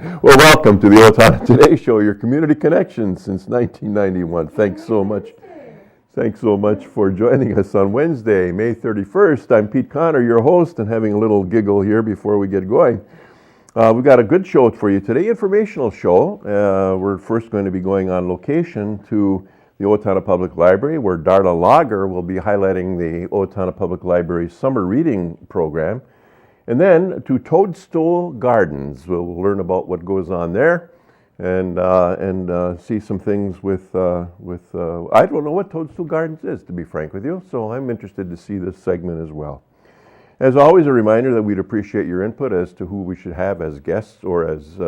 Well, welcome to the Owatonna Today Show, your community connection since 1991. Thanks so much. Thanks so much for joining us on Wednesday, May 31st. I'm Pete Connor, your host, and having a little giggle here before we get going. We've got a good show for you today, informational show. We're first going to be going on location to the Owatonna Public Library, where Darla Lager will be highlighting the Owatonna Public Library summer reading program. And then to Toadstool Gardens. We'll learn about what goes on there and see some things with I don't know what Toadstool Gardens is, to be frank with you, so I'm interested to see this segment as well. As always, a reminder that we'd appreciate your input as to who we should have as guests or as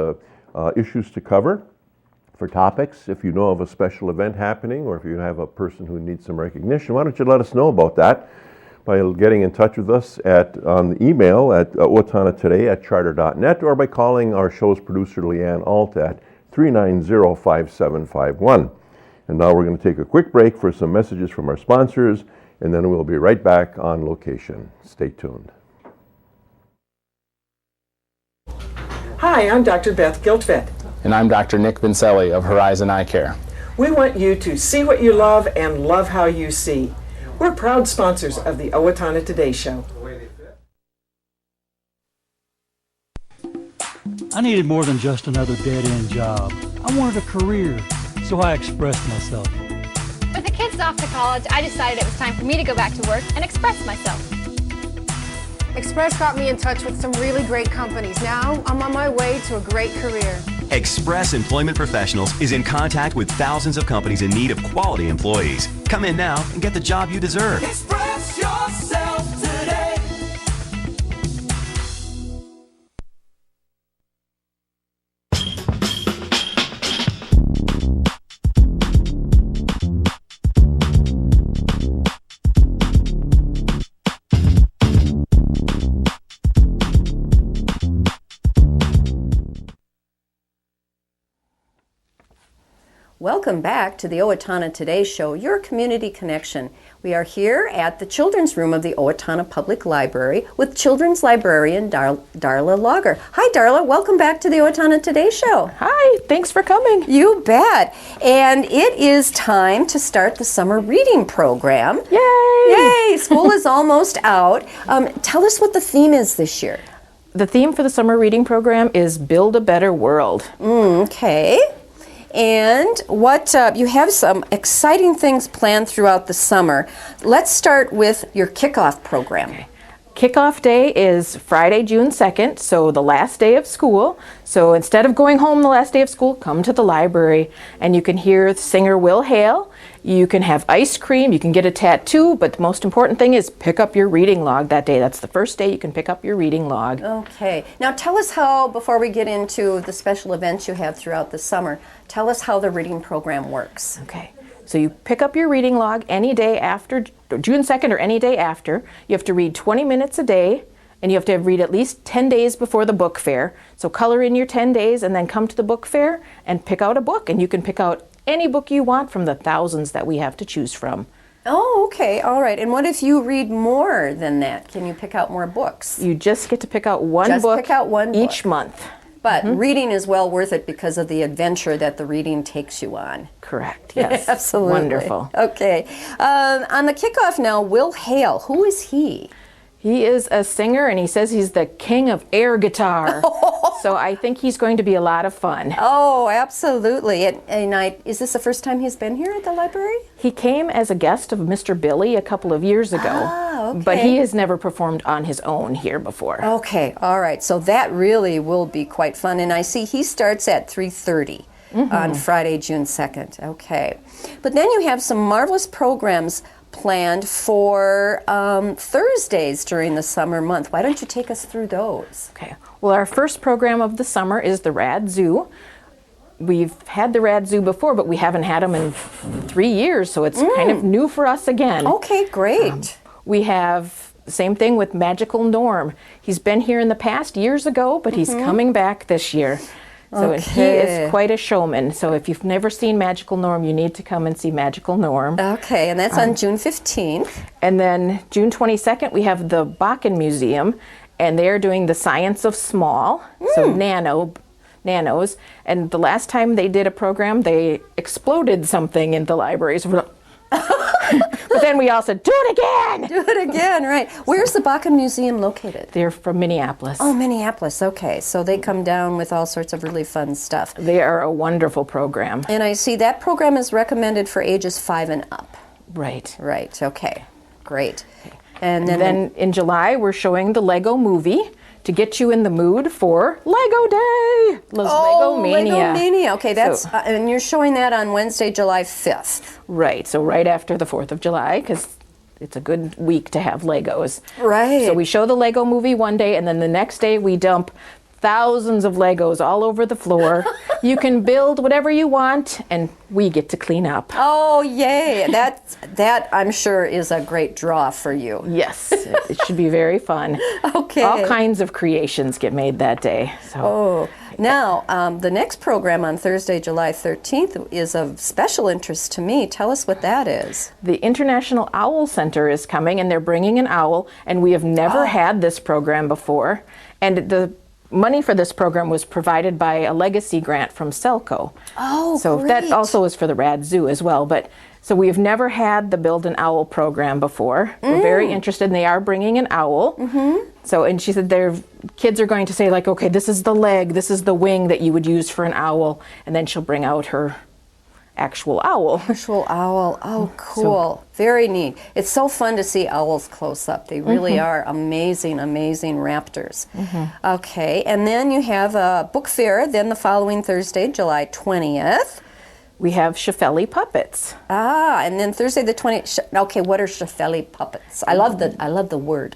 issues to cover for topics. If you know of a special event happening or if you have a person who needs some recognition, why don't you let us know about that by getting in touch with us on the email at owatonnatoday@charter.net or by calling our show's producer Leanne Alt at 390-5751. And now we're going to take a quick break for some messages from our sponsors, and then we'll be right back on location. Stay tuned. Hi, I'm Dr. Beth Giltvet. And I'm Dr. Nick Vincelli of Horizon Eye Care. We want you to see what you love and love how you see. We're proud sponsors of the Owatonna Today Show. I needed more than just another dead-end job. I wanted a career, so I expressed myself. With the kids off to college, I decided it was time for me to go back to work and express myself. Express got me in touch with some really great companies. Now I'm on my way to a great career. Express Employment Professionals is in contact with thousands of companies in need of quality employees. Come in now and get the job you deserve. Express yourself today. Welcome back to the Owatonna Today Show, your community connection. We are here at the Children's Room of the Owatonna Public Library with Children's Librarian Darla Lager. Hi, Darla. Welcome back to the Owatonna Today Show. Hi. Thanks for coming. You bet. And it is time to start the summer reading program. Yay! Yay! School is almost out. Tell us what the theme is this year. The theme for the summer reading program is Build a Better World. Okay. And what you have some exciting things planned throughout the summer. Let's start with your kickoff program. Okay. Kickoff day is Friday, June 2nd, so the last day of school. So instead of going home the last day of school, come to the library and you can hear singer Will Hale. You can have ice cream, you can get a tattoo, but the most important thing is pick up your reading log that day. That's the first day you can pick up your reading log. Okay. Now tell us how, before we get into the special events you have throughout the summer, tell us how the reading program works. Okay. So you pick up your reading log any day after, June 2nd or any day after. You have to read 20 minutes a day, and you have to read at least 10 days before the book fair. So color in your 10 days and then come to the book fair and pick out a book, and you can pick out any book you want from the thousands that we have to choose from. Oh, okay. All right. And what if you read more than that? Can you pick out more books? You just get to pick out one book each month. But reading is well worth it because of the adventure that the reading takes you on. Correct, yes. Absolutely. Wonderful. Okay. On the kickoff now, Will Hale. Who is he? He is a singer, and he says he's the king of air guitar. So I think he's going to be a lot of fun. Oh, absolutely. And is this the first time he's been here at the library? He came as a guest of Mr. Billy a couple of years ago. Ah, okay. But he has never performed on his own here before. Okay, all right. So that really will be quite fun. And I see he starts at 3:30 on Friday, June 2nd. Okay. But then you have some marvelous programs planned for Thursdays during the summer month. Why don't you take us through those? Okay. Well, our first program of the summer is the Rad Zoo. We've had the Rad Zoo before, but we haven't had them in 3 years, so it's kind of new for us again. Okay, great. We have the same thing with Magical Norm. He's been here in the past years ago, but he's coming back this year. So he is quite a showman. So if you've never seen Magical Norm, you need to come and see Magical Norm. Okay, and that's on June 15th. And then June 22nd, we have the Bakken Museum, and they're doing the Science of Small, so nano nanos. And the last time they did a program, they exploded something in the library. So but then we all said, do it again! Do it again, right. Where's the Baca Museum located? They're from Minneapolis. Oh, Minneapolis, okay. So they come down with all sorts of really fun stuff. They are a wonderful program. And I see that program is recommended for ages 5 and up. Right. Right, okay. Great. And then in July, we're showing the Lego movie to get you in the mood for Lego Day. Lego Mania. Lego Mania. Okay, that's and you're showing that on Wednesday, July 5th. Right, so right after the 4th of July, because it's a good week to have Legos. Right. So we show the Lego movie one day, and then the next day we dump thousands of Legos all over the floor. You can build whatever you want, and we get to clean up. Oh, yay. That I'm sure is a great draw for you. Yes, it should be very fun. Okay. All kinds of creations get made that day. So. Now, the next program on Thursday, July 13th is of special interest to me. Tell us what that is. The International Owl Center is coming, and they're bringing an owl, and we have never had this program before. And the money for this program was provided by a legacy grant from Selco. Oh, so great. that also is for the Rad Zoo as well. But so we have never had the Build an Owl program before. We're very interested, and they are bringing an owl. So, and she said their kids are going to say, like, okay, this is the leg, this is the wing that you would use for an owl, and then she'll bring out her actual owl. Actual owl. Oh, cool. Very neat. It's so fun to see owls close up. They really are amazing, amazing raptors. Okay, and then you have a book fair, then the following Thursday, July 20th. We have Schiffelli puppets. And then Thursday the 20th. Okay, what are Schiffelli puppets? I love the word.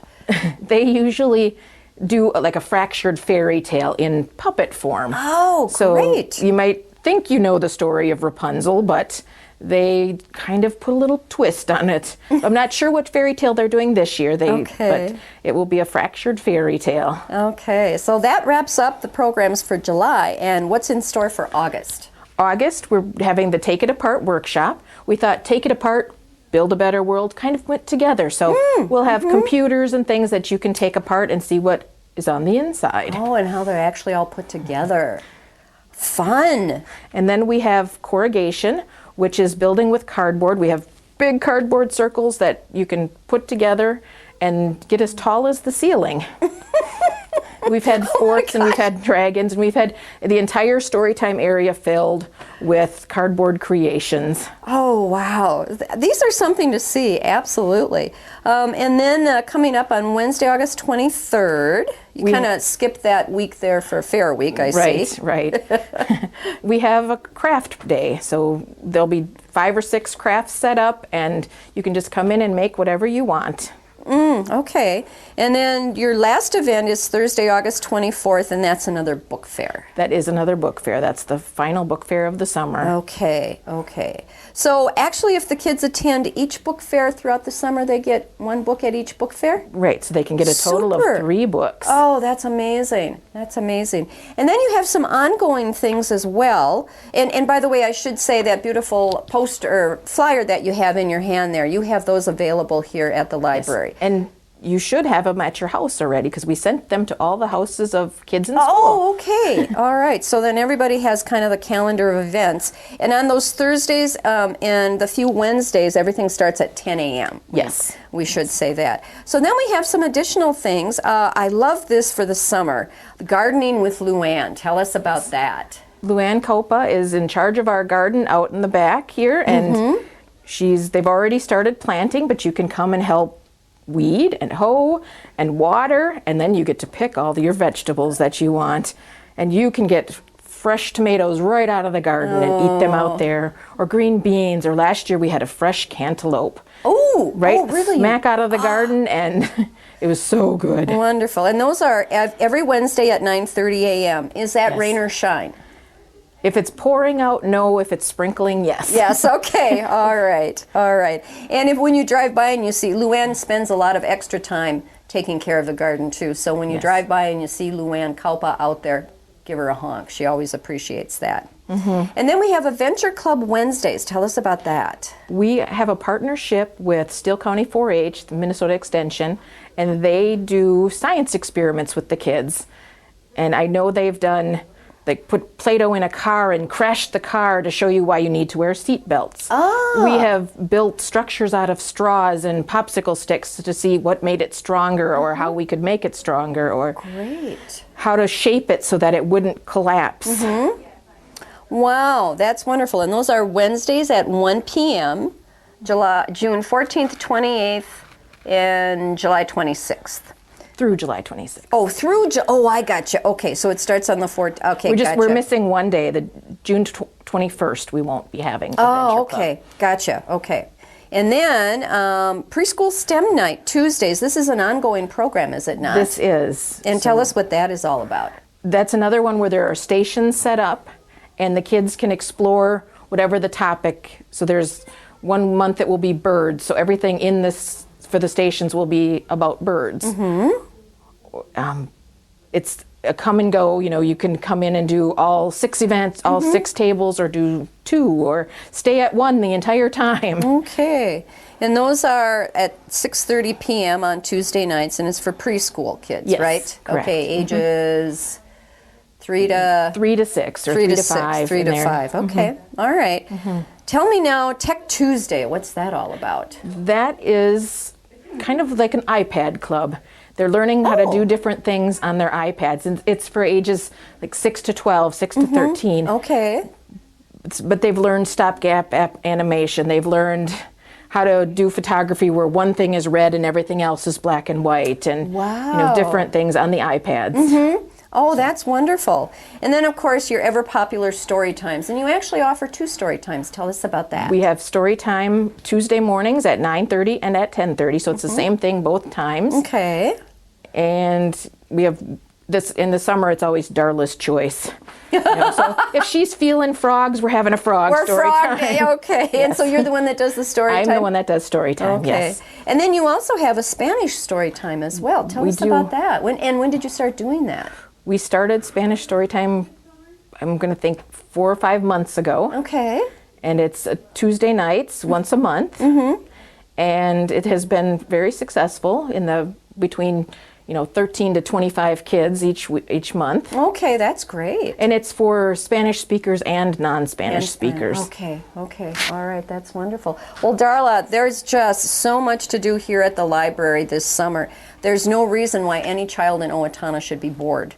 They usually do like a fractured fairy tale in puppet form. Oh, great. So you might think you know the story of Rapunzel, but they kind of put a little twist on it. I'm not sure what fairy tale they're doing this year, but it will be a fractured fairy tale. Okay, so that wraps up the programs for July. And what's in store for August? August, we're having the Take It Apart workshop. We thought Take It Apart, Build a Better World kind of went together. So we'll have computers and things that you can take apart and see what is on the inside. Oh, and how they're actually all put together. Fun. And then we have corrugation, which is building with cardboard. We have big cardboard circles that you can put together and get as tall as the ceiling. We've had forts and we've had dragons, and we've had the entire Storytime area filled with cardboard creations. Oh, wow. These are something to see, absolutely. And then coming up on Wednesday, August 23rd, you kind of skipped that week there for Fair Week, I see. Right. We have a craft day, so there'll be 5 or 6 crafts set up, and you can just come in and make whatever you want. Okay. And then your last event is Thursday, August 24th, and that's another book fair. That is another book fair. That's the final book fair of the summer. Okay. So actually, if the kids attend each book fair throughout the summer, they get one book at each book fair? Right, so they can get a total of 3 books. Oh, that's amazing. That's amazing. And then you have some ongoing things as well. And by the way, I should say that beautiful poster flyer that you have in your hand there, you have those available here at the library. Yes. And you should have them at your house already, because we sent them to all the houses of kids in school. Oh, okay. All right. So then everybody has kind of a calendar of events. And on those Thursdays and the few Wednesdays, everything starts at 10 a.m. Yes. We should say that. So then we have some additional things. I love this for the summer. Gardening with Leanne. Tell us about that. Leanne Copa is in charge of our garden out in the back here, and they've already started planting, but you can come and help weed and hoe and water, and then you get to pick all your vegetables that you want, and you can get fresh tomatoes right out of the garden and eat them out there, or green beans, or last year we had a fresh cantaloupe. Really? Smack out of the garden, and it was so good. Wonderful. And those are every Wednesday at 9:30 a.m. Is that rain or shine? If it's pouring out, no. If it's sprinkling, yes. Yes, okay. All right. And when you drive by and you see, Leanne spends a lot of extra time taking care of the garden too. So when you drive by and you see Leanne Kalpa out there, give her a honk. She always appreciates that. And then we have Adventure Club Wednesdays. Tell us about that. We have a partnership with Steele County 4-H, the Minnesota Extension, and they do science experiments with the kids. And I know they've done like put Play-Doh in a car and crashed the car to show you why you need to wear seat belts. Ah. We have built structures out of straws and popsicle sticks to see what made it stronger or how we could make it stronger or Great. how to shape it so that it wouldn't collapse. Wow, that's wonderful. And those are Wednesdays at 1 p.m., June 14th, 28th, and July 26th. Through July 26th. Oh, I got you. Okay, so it starts on the 4th. Okay, We're missing one day, the June 21st. We won't be having. Oh, okay, gotcha. Okay, and then preschool STEM night Tuesdays. This is an ongoing program, is it not? This is. And tell us what that is all about. That's another one where there are stations set up, and the kids can explore whatever the topic. So there's 1 month it will be birds. So everything in this for the stations will be about birds. It's a come and go, you can come in and do all 6 events, all 6 tables, or do 2, or stay at 1 the entire time. Okay, and those are at 6:30 p.m. on Tuesday nights, and it's for preschool kids, Yes, right? correct. Okay, ages 3 to 6 or 3 to 5. 3 to 5. Okay, all right. Tell me now, Tech Tuesday, what's that all about? That is kind of like an iPad club. They're learning how to do different things on their iPads, and it's for ages like 6 to 12, 6 to 13. Okay. But they've learned stopgap animation. They've learned how to do photography where one thing is red and everything else is black and white, and different things on the iPads. Oh, that's wonderful. And then, of course, your ever-popular story times. And you actually offer 2 story times. Tell us about that. We have story time Tuesday mornings at 9:30 and at 10:30, so it's the same thing both times. Okay. And we have this in the summer. It's always Darla's choice. So if she's feeling frogs, we're having a frog story frog time. day, okay. And so you're the one that does the story time? I'm the one that does story time, okay. yes. And then you also have a Spanish story time as well. Tell us about that. When did you start doing that? We started Spanish story time, I'm going to think 4 or 5 months ago. Okay. And it's Tuesday nights, once a month. And it has been very successful between 13 to 25 kids each month. Okay, that's great. And it's for Spanish speakers and non-Spanish speakers. Okay. All right, that's wonderful. Well, Darla, there's just so much to do here at the library this summer. There's no reason why any child in Owatonna should be bored.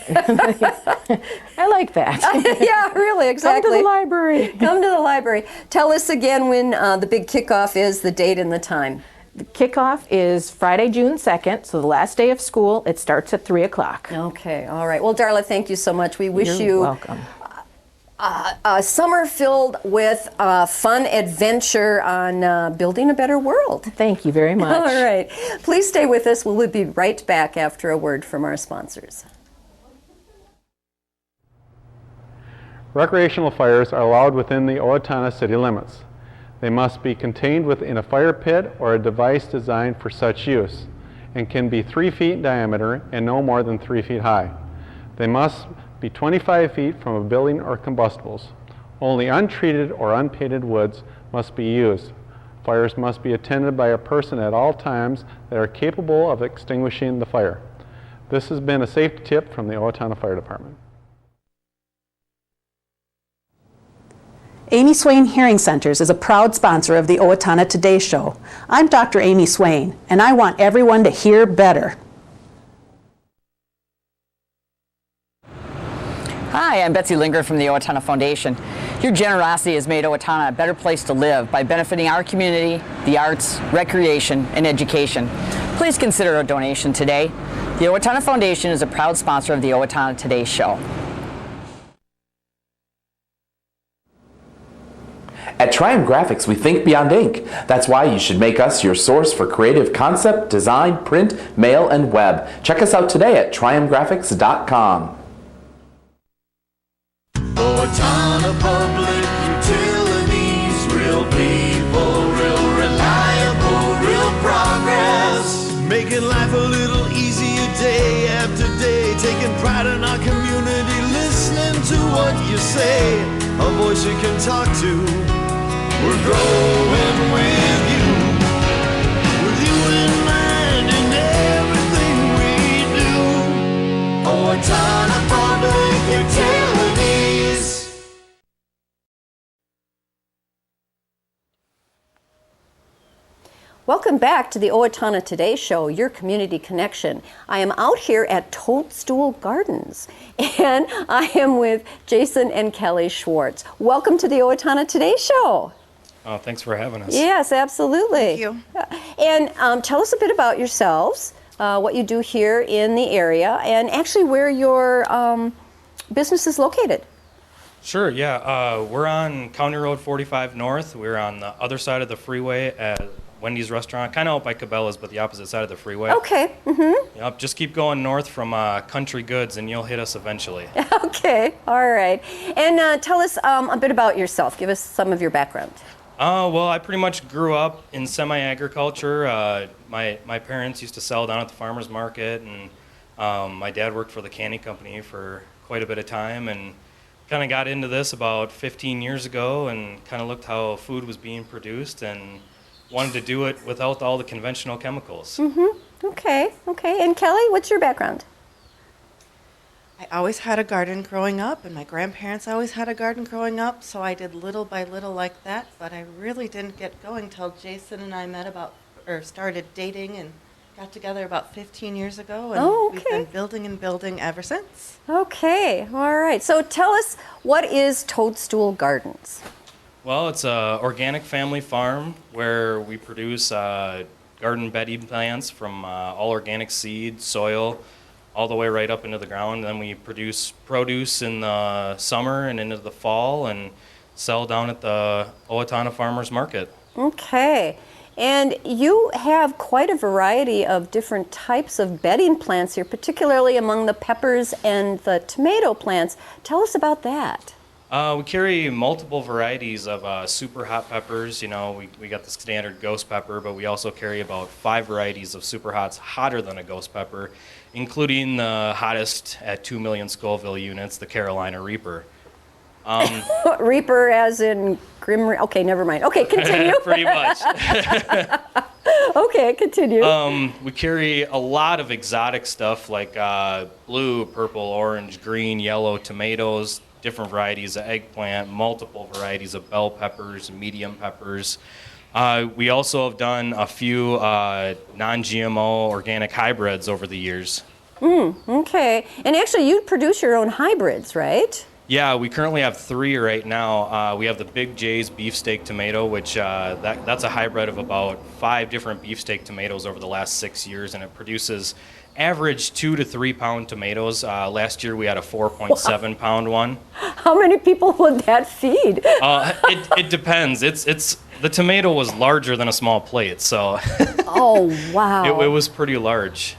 I like that. Yeah, really, exactly. Come to the library. Come to the library. Tell us again when the big kickoff is, the date and the time. The kickoff is Friday, June 2nd, so the last day of school. It starts at 3 o'clock. Okay, all right. Well, Darla, thank you so much. We wish You're welcome. a summer filled with fun adventure on building a better world. Thank you very much. All right. Please stay with us. We'll be right back after a word from our sponsors. Recreational fires are allowed within the Owatonna city limits. They must be contained within a fire pit or a device designed for such use, and can be 3 feet in diameter and no more than 3 feet high. They must be 25 feet from a building or combustibles. Only untreated or unpainted woods must be used. Fires must be attended by a person at all times that are capable of extinguishing the fire. This has been a safety tip from the Owatonna Fire Department. Amy Swain Hearing Centers is a proud sponsor of the Owatonna Today Show. I'm Dr. Amy Swain, and I want everyone to hear better. Hi, I'm Betsy Linger from the Owatonna Foundation. Your generosity has made Owatonna a better place to live by benefiting our community, the arts, recreation, and education. Please consider a donation today. The Owatonna Foundation is a proud sponsor of the Owatonna Today Show. At Triumph Graphics, we think beyond ink. That's why you should make us your source for creative concept, design, print, mail, and web. Check us out today at triumphgraphics.com. Owatonna Public Utilities, real people, real reliable, real progress. Making life a little easier day after day, taking pride in our community, listening to what you say, a voice you can talk to. We're growing with you in mind in everything we do. Owatonna Public Utilities. Welcome back to the Owatonna Today Show, your community connection. I am out here at Toadstool Gardens, and I am with Jason and Kelly Schwartz. Welcome to the Owatonna Today Show. Oh, thanks for having us. Yes, absolutely. Thank you. And tell us a bit about yourselves, what you do here in the area, and actually where your business is located. Sure, yeah. We're on County Road 45 North. We're on the other side of the freeway at Wendy's Restaurant, kind of out by Cabela's, but the opposite side of the freeway. Okay. Mm-hmm. Yep, just keep going north from Country Goods and you'll hit us eventually. Okay, all right. And tell us a bit about yourself. Give us some of your background. Well, I pretty much grew up in semi-agriculture. My parents used to sell down at the farmer's market, and my dad worked for the candy company for quite a bit of time, and kind of got into this about 15 years ago and kind of looked how food was being produced and wanted to do it without all the conventional chemicals. Mm-hmm. Okay. And Kelly, what's your background? I always had a garden growing up, and my grandparents always had a garden growing up, so I did little by little like that, but I really didn't get going till Jason and I started dating and got together about 15 years ago, and we've been building and building ever since. Okay, all right. So tell us, what is Toadstool Gardens? Well, it's an organic family farm where we produce garden bedding plants from all organic seed, soil, all the way right up into the ground. Then we produce produce in the summer and into the fall and sell down at the Owatonna Farmers Market. Okay. And you have quite a variety of different types of bedding plants here, particularly among the peppers and the tomato plants. Tell us about that. We carry multiple varieties of super hot peppers. You know, we got the standard ghost pepper, but we also carry about 5 varieties of super hots hotter than a ghost pepper, including the hottest at 2 million Scoville units, the Carolina Reaper. Reaper as in Grim Reaper? Okay, never mind. Okay, continue. Pretty much. Okay, continue. We carry a lot of exotic stuff like blue, purple, orange, green, yellow tomatoes, different varieties of eggplant, multiple varieties of bell peppers, medium peppers. We also have done a few non-GMO organic hybrids over the years. Okay. And actually, you produce your own hybrids, right? Yeah, we currently have 3 right now. We have the Big J's beefsteak tomato, which that's a hybrid of about 5 different beefsteak tomatoes over the last 6 years, and it produces average 2 to 3 pound tomatoes. Last year we had a 4.7 pound one. How many people would that feed? It depends. It's the tomato was larger than a small plate, so oh wow, it was pretty large.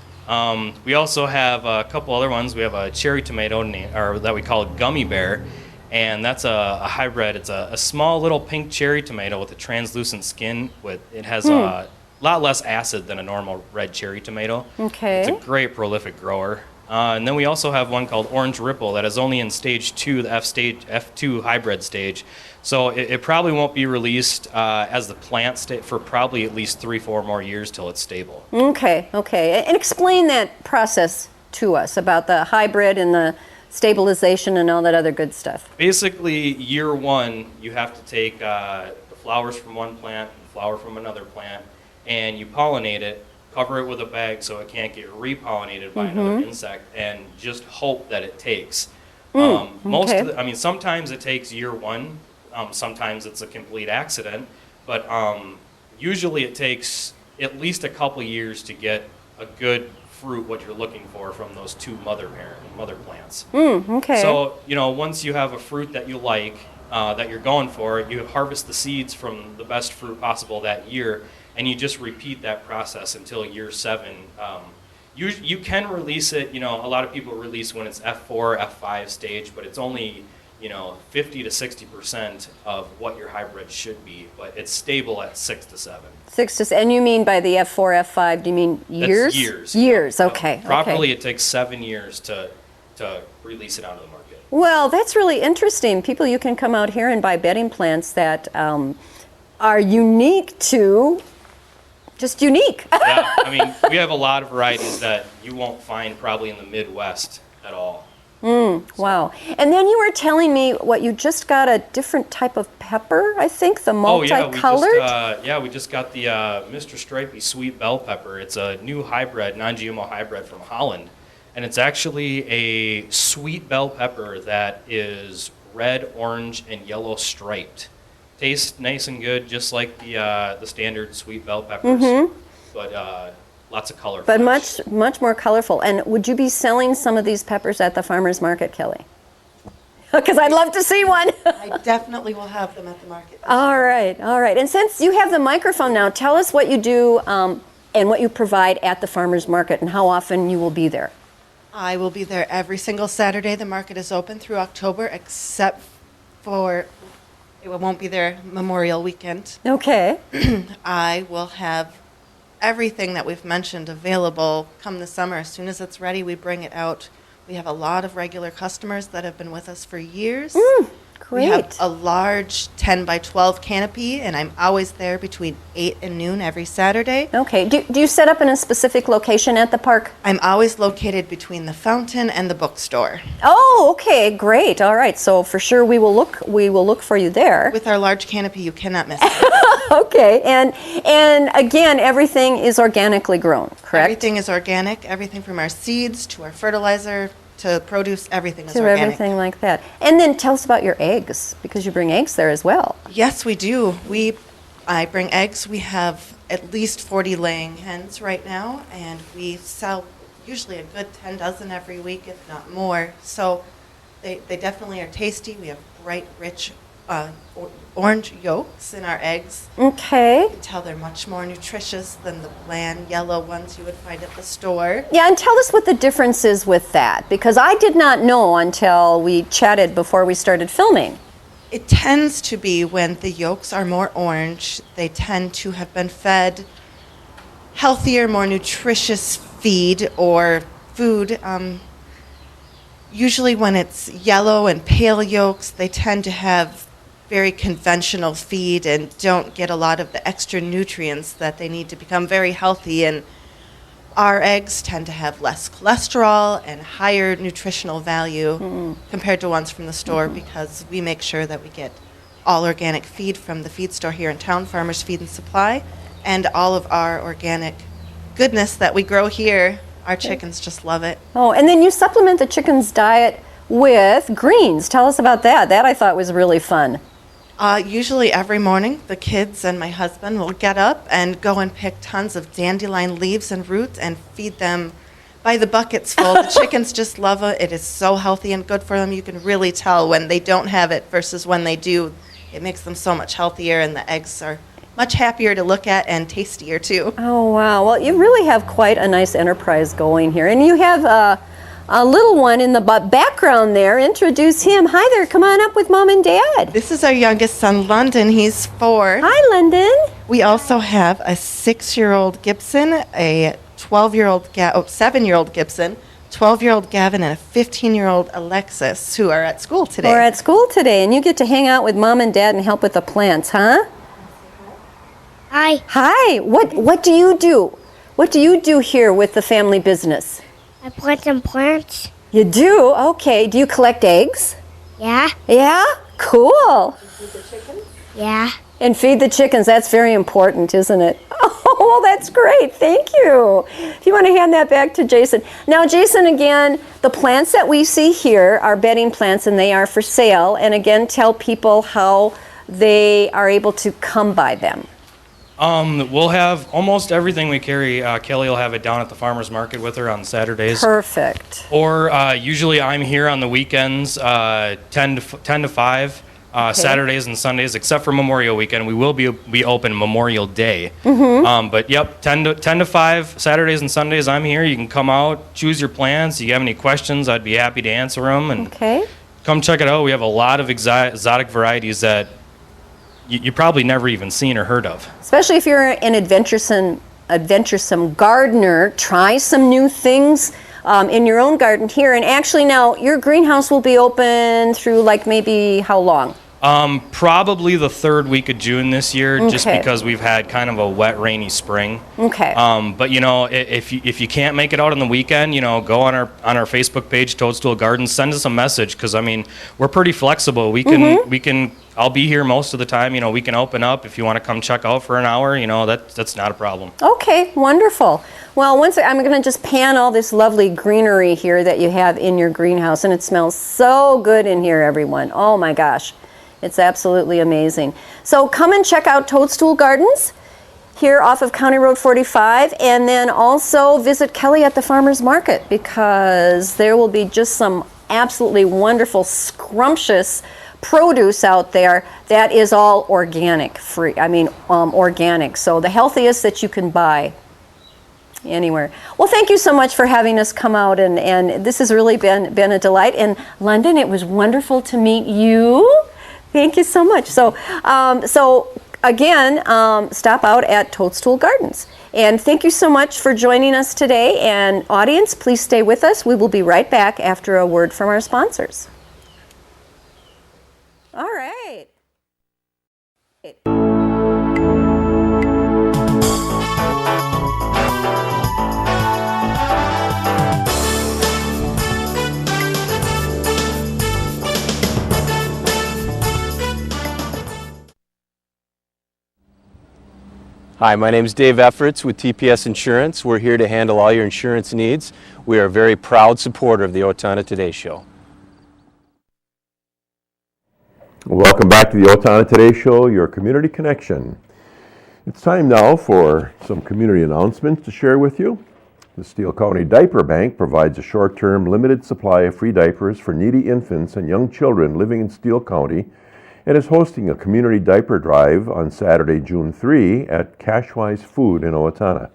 We also have a couple other ones. We have a cherry tomato, or that we call Gummy Bear, and that's a hybrid. It's a small little pink cherry tomato with a translucent skin. It has a lot less acid than a normal red cherry tomato. Okay. It's a great prolific grower. And then we also have one called Orange Ripple that is only in stage 2, the F2 hybrid stage. So it probably won't be released as the plant for probably at least 3-4 more years till it's stable. Okay. And explain that process to us about the hybrid and the stabilization and all that other good stuff. Basically, year 1, you have to take the flowers from one plant and flower from another plant, and you pollinate it, cover it with a bag so it can't get repollinated by another insect, and just hope that it takes. Sometimes it takes year 1. Sometimes it's a complete accident, but usually it takes at least a couple years to get a good fruit, what you're looking for from those 2 mother plants. Okay. So, once you have a fruit that you like, that you're going for, you harvest the seeds from the best fruit possible that year, and you just repeat that process until year 7. You can release it, a lot of people release when it's F4, F5 stage, but it's only 50 to 60% of what your hybrid should be, but it's stable at 6 to 7. And you mean by the F4, F5, do you mean years? That's years. Years, okay. Properly, it takes 7 years to release it onto the market. Well, that's really interesting. People, you can come out here and buy bedding plants that are unique to, just unique. Yeah, we have a lot of varieties that you won't find probably in the Midwest at all. Wow. And then you were telling me you just got a different type of pepper, I think, the multicolored? We just got the Mr. Stripey Sweet Bell Pepper. It's a new hybrid, non-GMO hybrid from Holland. And it's actually a sweet bell pepper that is red, orange, and yellow striped. Tastes nice and good, just like the standard sweet bell peppers. But lots of color. But much more colorful. And would you be selling some of these peppers at the farmer's market, Kelly? Because I'd love to see one. I definitely will have them at the market. All right. And since you have the microphone now, tell us what you do and what you provide at the farmer's market and how often you will be there. I will be there every single Saturday. The market is open through October, except for it won't be there Memorial Weekend. Okay. I will have everything that we've mentioned available come the summer. As soon as it's ready, we bring it out. We have a lot of regular customers that have been with us for years. Great. We have a large 10 by 12 canopy, and I'm always there between 8 and noon every Saturday. Okay. Do you set up in a specific location at the park? I'm always located between the fountain and the bookstore. Oh, okay. Great. All right. So for sure we will look for you there. With our large canopy, you cannot miss it. Okay. And again, everything is organically grown, correct? Everything is organic. Everything from our seeds to our fertilizer to produce, everything is organic. Everything like that. And then tell us about your eggs, because you bring eggs there as well. Yes, we do. I bring eggs. We have at least 40 laying hens right now, and we sell usually a good 10 dozen every week, if not more. So they definitely are tasty. We have bright, rich orange yolks in our eggs. Okay. You can tell they're much more nutritious than the bland yellow ones you would find at the store. Yeah, and tell us what the difference is with that, because I did not know until we chatted before we started filming. It tends to be when the yolks are more orange, they tend to have been fed healthier, more nutritious feed or food. Usually when it's yellow and pale yolks, they tend to have very conventional feed and don't get a lot of the extra nutrients that they need to become very healthy. And our eggs tend to have less cholesterol and higher nutritional value compared to ones from the store, because we make sure that we get all organic feed from the feed store here in town, Farmers Feed and Supply, and all of our organic goodness that we grow here. Our chickens just love it. Oh, and then you supplement the chicken's diet with greens. Tell us about that. That I thought was really fun. Usually every morning, the kids and my husband will get up and go and pick tons of dandelion leaves and roots and feed them by the buckets full. The chickens just love it. It is so healthy and good for them. You can really tell when they don't have it versus when they do. It makes them so much healthier, and the eggs are much happier to look at and tastier too. Oh, wow. Well, you really have quite a nice enterprise going here. And you have a little one in the background there. Introduce him. Hi there. Come on up with Mom and Dad. This is our youngest son, London. He's 4. Hi, London. We also have a 6-year-old Gibson, a 7-year-old Gibson, 12-year-old Gavin, and a 15-year-old Alexis, who are at school today. We're at school today, and you get to hang out with Mom and Dad and help with the plants, huh? Hi. Hi. What do you do? What do you do here with the family business? I plant some plants. You do? Okay. Do you collect eggs? Yeah. Yeah? Cool. Feed the chickens? Yeah. And feed the chickens. That's very important, isn't it? Oh, well, that's great. Thank you. If you want to hand that back to Jason. Now, Jason, again, the plants that we see here are bedding plants, and they are for sale. And again, tell people how they are able to come by them. We'll have almost everything we carry. Kelly will have it down at the farmer's market with her on Saturdays. Perfect. Or usually I'm here on the weekends, 10 to 5, Okay. Saturdays and Sundays, except for Memorial Weekend. We will be open Memorial Day. But yep, 10 to 5, Saturdays and Sundays I'm here. You can come out, choose your plants. If you have any questions, I'd be happy to answer them. And come check it out. We have a lot of exotic varieties that you probably never even seen or heard of. Especially if you're an adventuresome gardener, try some new things in your own garden here. And actually now, your greenhouse will be open through like maybe how long? Probably the third week of June this year, just Okay. because we've had kind of a wet, rainy spring. Okay. But if you can't make it out on the weekend, go on our Facebook page, Toadstool Gardens, send us a message, because we're pretty flexible. We can I'll be here most of the time. We can open up if you want to come check out for an hour. That's not a problem. Okay, wonderful. Well, I'm going to just pan all this lovely greenery here that you have in your greenhouse, and it smells so good in here, everyone. Oh my gosh, it's absolutely amazing. So come and check out Toadstool Gardens here off of County Road 45, and then also visit Kelly at the Farmers Market, because there will be just some absolutely wonderful, scrumptious produce out there that is all organic, organic. So the healthiest that you can buy anywhere. Well, thank you so much for having us come out, and this has really been a delight. And London, it was wonderful to meet you. Thank you so much. So again, stop out at Toadstool Gardens. And thank you so much for joining us today. And audience, please stay with us. We will be right back after a word from our sponsors. All right. Hi, my name is Dave Efforts with TPS Insurance. We're here to handle all your insurance needs. We are a very proud supporter of the Owatonna Today Show. Welcome back to the Owatonna Today Show, your community connection. It's time now for some community announcements to share with you. The Steele County Diaper Bank provides a short-term limited supply of free diapers for needy infants and young children living in Steele County, and is hosting a community diaper drive on Saturday, June 3 at Cashwise Food in Owatonna.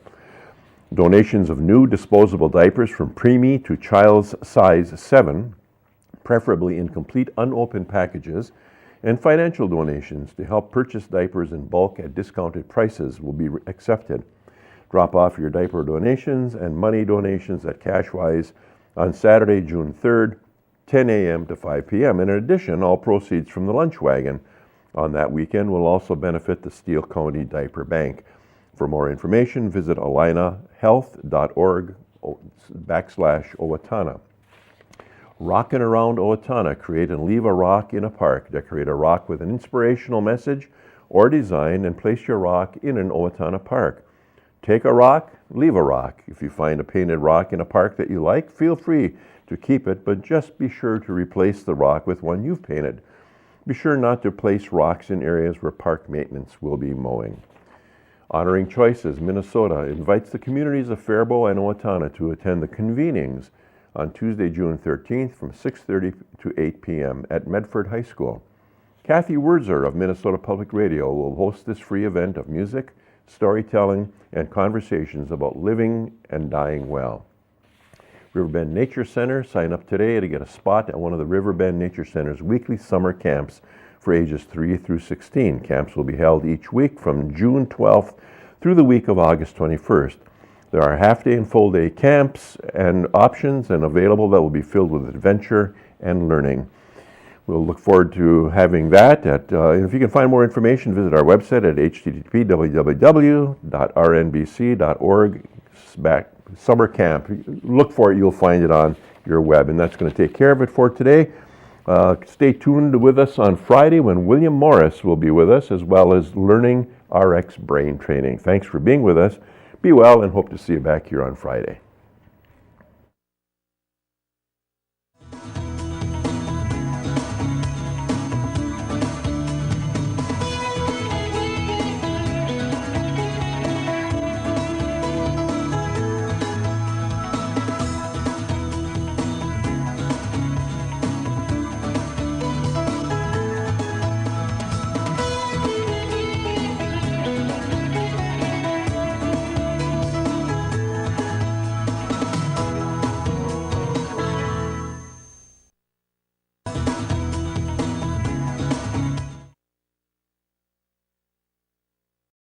Donations of new disposable diapers from preemie to child's size 7, preferably in complete unopened packages, and financial donations to help purchase diapers in bulk at discounted prices will be accepted. Drop off your diaper donations and money donations at Cashwise on Saturday, June 3rd, 10 a.m. to 5 p.m. In addition, all proceeds from the lunch wagon on that weekend will also benefit the Steele County Diaper Bank. For more information, visit alinahealth.org/Owatonna. Rockin' Around Owatonna, create and leave a rock in a park. Decorate a rock with an inspirational message or design and place your rock in an Owatonna park. Take a rock, leave a rock. If you find a painted rock in a park that you like, feel free to keep it, but just be sure to replace the rock with one you've painted. Be sure not to place rocks in areas where park maintenance will be mowing. Honoring Choices, Minnesota invites the communities of Faribault and Owatonna to attend the convenings on Tuesday, June 13th from 6:30 to 8 p.m. at Medford High School. Kathy Wurzer of Minnesota Public Radio will host this free event of music, storytelling, and conversations about living and dying well. Riverbend Nature Center, sign up today to get a spot at one of the Riverbend Nature Center's weekly summer camps for ages 3 through 16. Camps will be held each week from June 12th through the week of August 21st. There are half-day and full-day camps and options and available that will be filled with adventure and learning. We'll look forward to having that. If you can find more information, visit our website at http://www.rnbc.org/summer camp. Look for it, you'll find it on your web, and that's going to take care of it for today. Stay tuned with us on Friday when William Morris will be with us, as well as Learning RX Brain Training. Thanks for being with us. Be well, and hope to see you back here on Friday.